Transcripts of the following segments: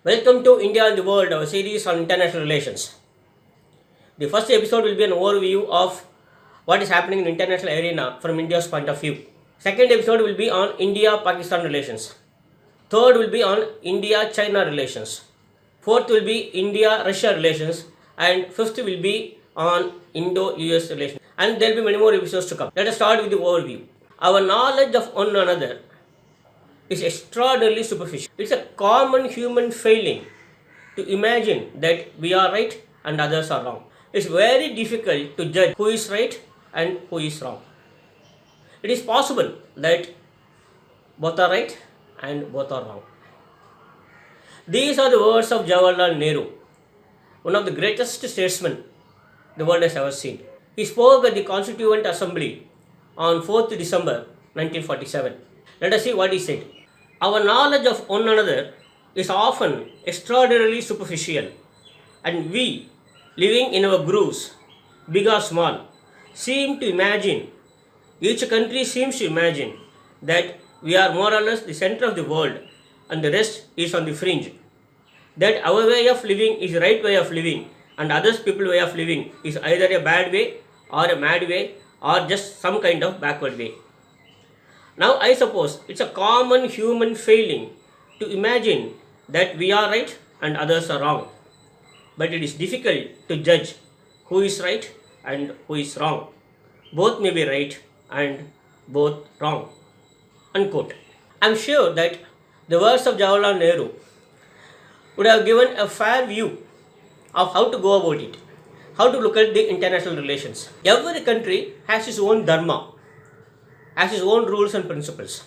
Welcome to India and the World, our series on international relations. The first episode will be an overview of what is happening in the international arena from India's point of view. Second episode will be on India-Pakistan relations. Third will be on India-China relations. Fourth will be India-Russia relations. And fifth will be on Indo-US relations. And there will be many more episodes to come. Let us start with the overview. Our knowledge of one another is extraordinarily superficial. It's a common human failing to imagine that we are right and others are wrong. It's very difficult to judge who is right and who is wrong. It is possible that both are right and both are wrong. These are the words of Jawaharlal Nehru, one of the greatest statesmen the world has ever seen. He spoke at the Constituent Assembly on 4th December 1947. Let us see what he said. Our knowledge of one another is often extraordinarily superficial, and we, living in our grooves, big or small, each country seems to imagine that we are more or less the center of the world and the rest is on the fringe. That our way of living is the right way of living and others people's way of living is either a bad way or a mad way or just some kind of backward way. Now I suppose it's a common human failing to imagine that we are right and others are wrong. But it is difficult to judge who is right and who is wrong. Both may be right and both wrong. Unquote. I am sure that the words of Jawaharlal Nehru would have given a fair view of how to go about it, how to look at the international relations. Every country has its own dharma, has its own rules and principles.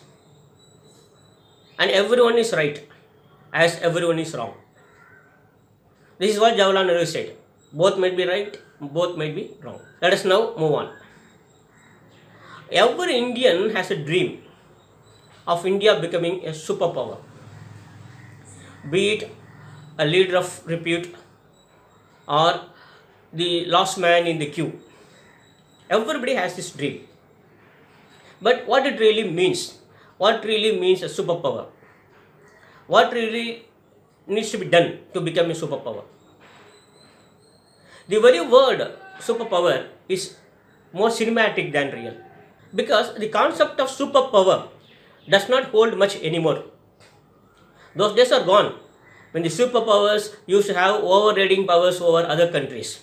And everyone is right as everyone is wrong. This is what Jawaharlal Nehru said. Both might be right, both might be wrong. Let us now move on. Every Indian has a dream of India becoming a superpower. Be it a leader of repute or the last man in the queue. Everybody has this dream. But what it really means? What really means a superpower? What really needs to be done to become a superpower? The very word superpower is more cinematic than real, because the concept of superpower does not hold much anymore. Those days are gone when the superpowers used to have overriding powers over other countries.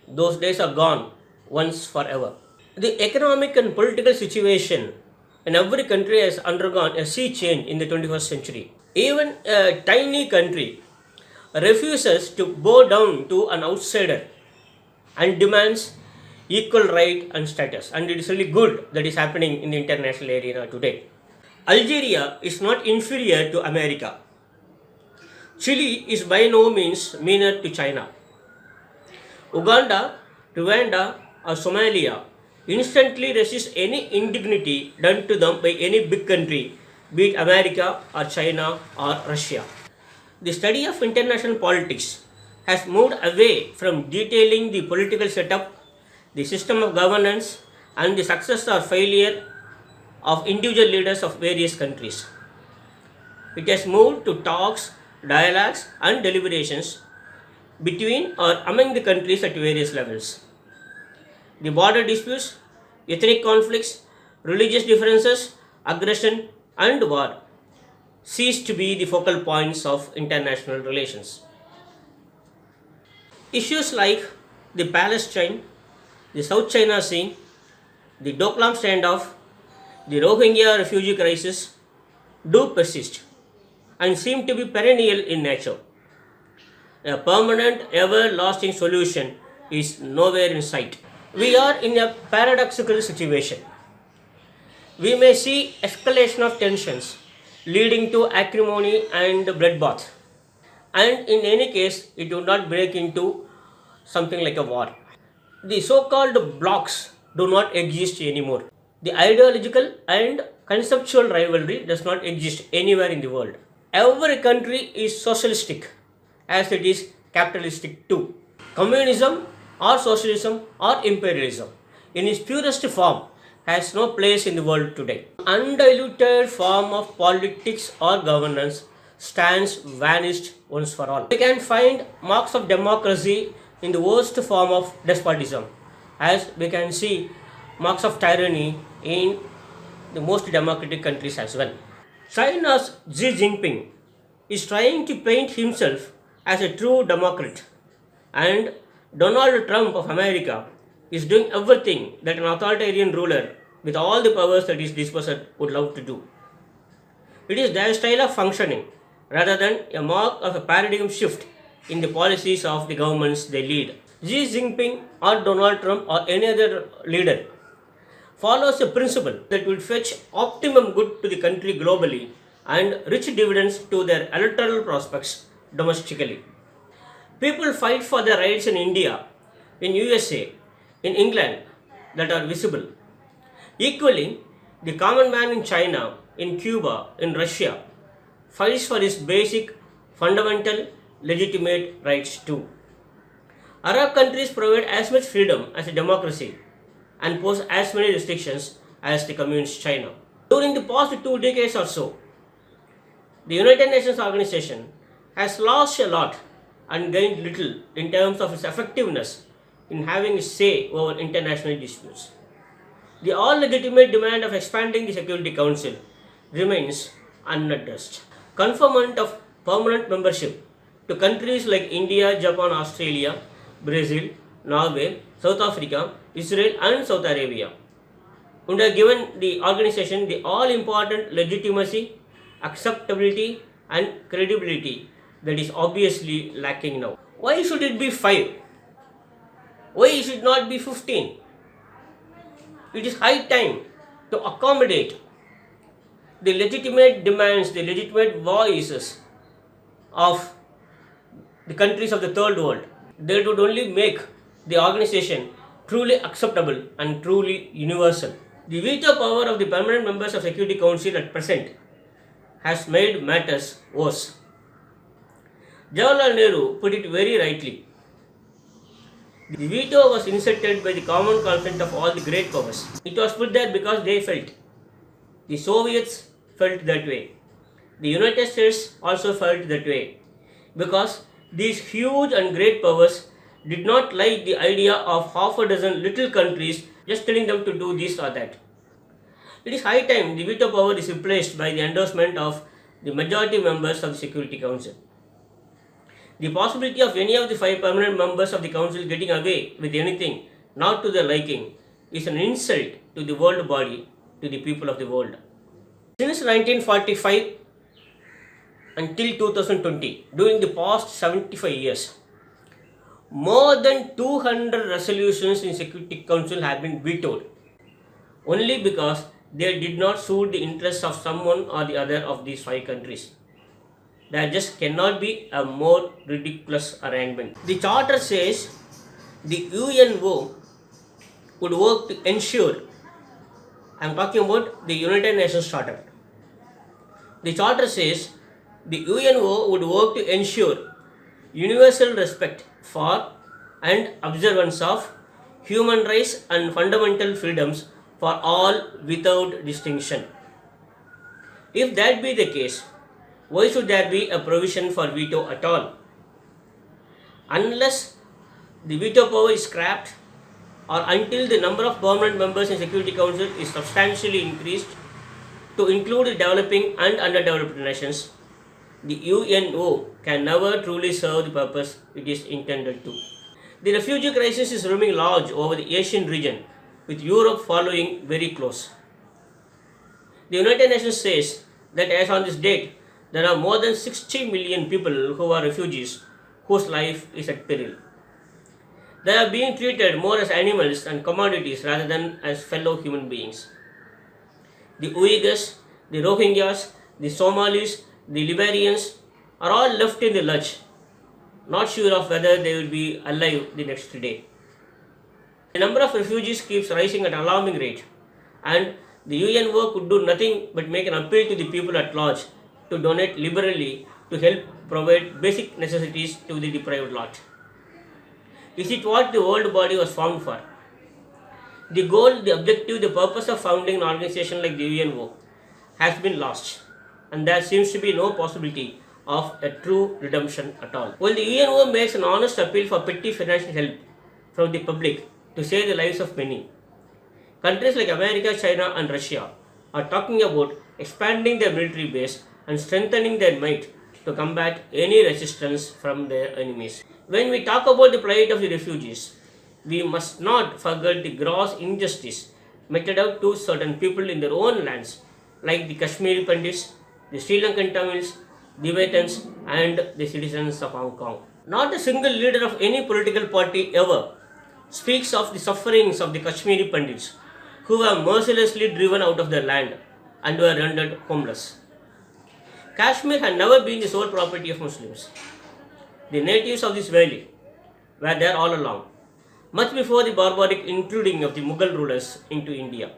Those days are gone once forever. The economic and political situation in every country has undergone a sea change in the 21st century. Even a tiny country refuses to bow down to an outsider and demands equal right and status. And it is really good that is happening in the international arena today. Algeria is not inferior to America. Chile is by no means meaner to China. Uganda, Rwanda or Somalia instantly resist any indignity done to them by any big country, be it America or China or Russia. The study of international politics has moved away from detailing the political setup, the system of governance, and the success or failure of individual leaders of various countries. It has moved to talks, dialogues, and deliberations between or among the countries at various levels. The border disputes, ethnic conflicts, religious differences, aggression, and war cease to be the focal points of international relations. Issues like the Palestine, the South China Sea, the Doklam standoff, the Rohingya refugee crisis do persist and seem to be perennial in nature. A permanent, everlasting solution is nowhere in sight. We are in a paradoxical situation. We may see escalation of tensions leading to acrimony and bloodbath, and in any case it would not break into something like a war. The so-called blocs do not exist anymore. The ideological and conceptual rivalry does not exist anywhere in the world. Every country is socialistic as it is capitalistic too. Communism or socialism or imperialism in its purest form has no place in the world today. Undiluted form of politics or governance stands vanished once for all. We can find marks of democracy in the worst form of despotism, as we can see marks of tyranny in the most democratic countries as well. China's Xi Jinping is trying to paint himself as a true democrat, and Donald Trump of America is doing everything that an authoritarian ruler with all the powers that is this person would love to do. It is their style of functioning rather than a mark of a paradigm shift in the policies of the governments they lead. Xi Jinping or Donald Trump or any other leader follows a principle that will fetch optimum good to the country globally and rich dividends to their electoral prospects domestically. People fight for their rights in India, in USA, in England that are visible. Equally, the common man in China, in Cuba, in Russia fights for his basic, fundamental, legitimate rights too. Arab countries provide as much freedom as a democracy and pose as many restrictions as the communist China. During the past 2 decades or so, the United Nations organization has lost a lot and gained little in terms of its effectiveness in having a say over international disputes. The all-legitimate demand of expanding the Security Council remains unaddressed. Conferment of permanent membership to countries like India, Japan, Australia, Brazil, Norway, South Africa, Israel and Saudi Arabia would have given the organization the all-important legitimacy, acceptability and credibility that is obviously lacking now. Why should it be 5? Why should it not be 15? It is high time to accommodate the legitimate demands, the legitimate voices of the countries of the third world. That would only make the organization truly acceptable and truly universal. The veto power of the permanent members of Security Council at present has made matters worse. Jawaharlal Nehru put it very rightly. The veto was inserted by the common consent of all the great powers. It was put there because they felt. The Soviets felt that way. The United States also felt that way. Because these huge and great powers did not like the idea of half a dozen little countries just telling them to do this or that. It is high time the veto power is replaced by the endorsement of the majority members of the Security Council. The possibility of any of the 5 permanent members of the Council getting away with anything not to their liking is an insult to the world body, to the people of the world. Since 1945 until 2020, during the past 75 years, more than 200 resolutions in Security Council have been vetoed only because they did not suit the interests of someone or the other of these 5 countries. There just cannot be a more ridiculous arrangement. The charter says the UNO would work to ensure, I am talking about the United Nations Charter. The charter says the UNO would work to ensure universal respect for and observance of human rights and fundamental freedoms for all without distinction. If that be the case, why should there be a provision for veto at all? Unless the veto power is scrapped or until the number of permanent members in Security Council is substantially increased to include developing and underdeveloped nations, the UNO can never truly serve the purpose it is intended to. The refugee crisis is looming large over the Asian region, with Europe following very close. The United Nations says that as on this date, there are more than 60 million people who are refugees whose life is at peril. They are being treated more as animals and commodities rather than as fellow human beings. The Uyghurs, the Rohingyas, the Somalis, the Liberians are all left in the lurch, not sure of whether they will be alive the next day. The number of refugees keeps rising at an alarming rate, and the UNO could do nothing but make an appeal to the people at large to donate liberally to help provide basic necessities to the deprived lot. Is it what the world body was formed for? The goal, the objective, the purpose of founding an organization like the UNO has been lost, and there seems to be no possibility of a true redemption at all. While the UNO makes an honest appeal for petty financial help from the public to save the lives of many, countries like America, China and Russia are talking about expanding their military base and strengthening their might to combat any resistance from their enemies. When we talk about the plight of the refugees, we must not forget the gross injustice meted out to certain people in their own lands, like the Kashmiri Pandits, the Sri Lankan Tamils, Tibetans, and the citizens of Hong Kong. Not a single leader of any political party ever speaks of the sufferings of the Kashmiri Pandits who were mercilessly driven out of their land and were rendered homeless. Kashmir had never been the sole property of Muslims. The natives of this valley were there all along, much before the barbaric intruding of the Mughal rulers into India.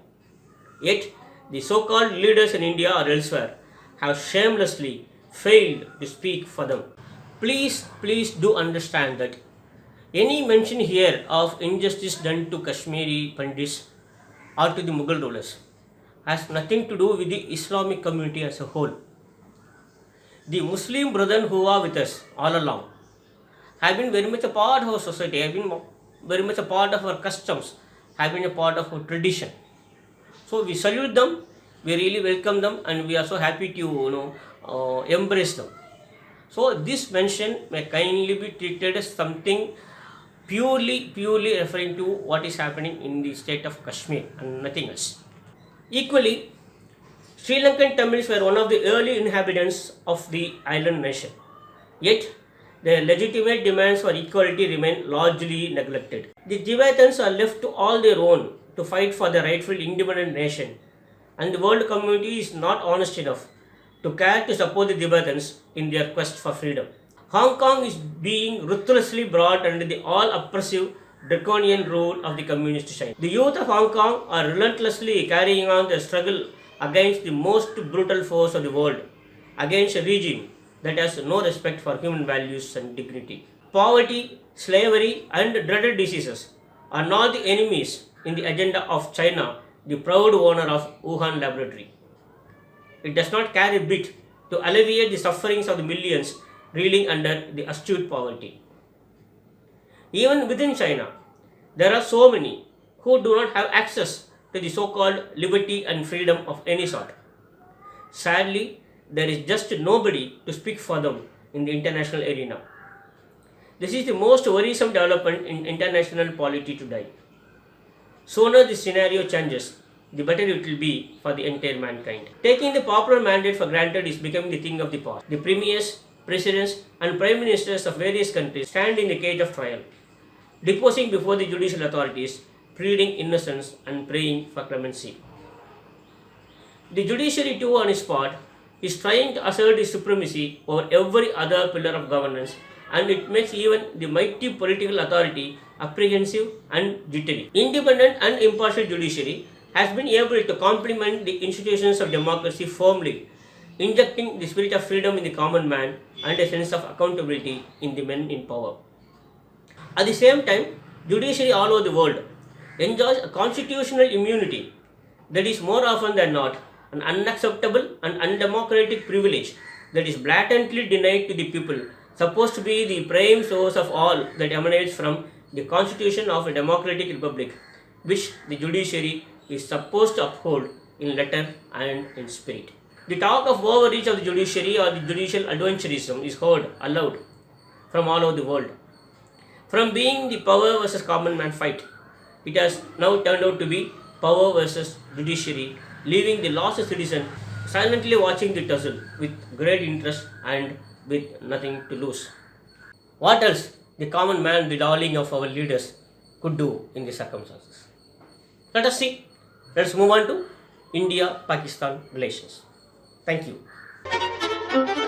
Yet, the so-called leaders in India or elsewhere have shamelessly failed to speak for them. Please do understand that any mention here of injustice done to Kashmiri Pandits or to the Mughal rulers has nothing to do with the Islamic community as a whole. The Muslim brethren who are with us all along have been very much a part of our society, have been very much a part of our customs, have been a part of our tradition. So we salute them, we really welcome them, and we are so happy to embrace them. So this mention may kindly be treated as something purely referring to what is happening in the state of Kashmir and nothing else. Equally, Sri Lankan Tamils were one of the early inhabitants of the island nation. Yet, their legitimate demands for equality remain largely neglected. The Tibetans are left to all their own to fight for their rightful independent nation, and the world community is not honest enough to care to support the Tibetans in their quest for freedom. Hong Kong is being ruthlessly brought under the all-oppressive draconian rule of the communist China. The youth of Hong Kong are relentlessly carrying on their struggle against the most brutal force of the world, against a regime that has no respect for human values and dignity. Poverty, slavery, and dreaded diseases are not the enemies in the agenda of China, the proud owner of Wuhan laboratory. It does not care a bit to alleviate the sufferings of the millions reeling under the astute poverty. Even within China, there are so many who do not have access to the so-called liberty and freedom of any sort. Sadly, there is just nobody to speak for them in the international arena. This is the most worrisome development in international polity today. Sooner this scenario changes, the better it will be for the entire mankind. Taking the popular mandate for granted is becoming the thing of the past. The premiers, presidents, and prime ministers of various countries stand in the cage of trial, deposing before the judicial authorities, pleading innocence and praying for clemency. The judiciary too on its part is trying to assert its supremacy over every other pillar of governance, and it makes even the mighty political authority apprehensive and jittery. Independent and impartial judiciary has been able to complement the institutions of democracy firmly, injecting the spirit of freedom in the common man and a sense of accountability in the men in power. At the same time, judiciary all over the world enjoys a constitutional immunity that is more often than not an unacceptable and undemocratic privilege that is blatantly denied to the people, supposed to be the prime source of all that emanates from the constitution of a democratic republic, which the judiciary is supposed to uphold in letter and in spirit. The talk of overreach of the judiciary or the judicial adventurism is heard aloud from all over the world. From being the power versus common man fight, it has now turned out to be power versus judiciary, leaving the lost citizen silently watching the tussle with great interest and with nothing to lose. What else the common man, the darling of our leaders, could do in these circumstances? Let us see. Let's move on to India-Pakistan relations. Thank you.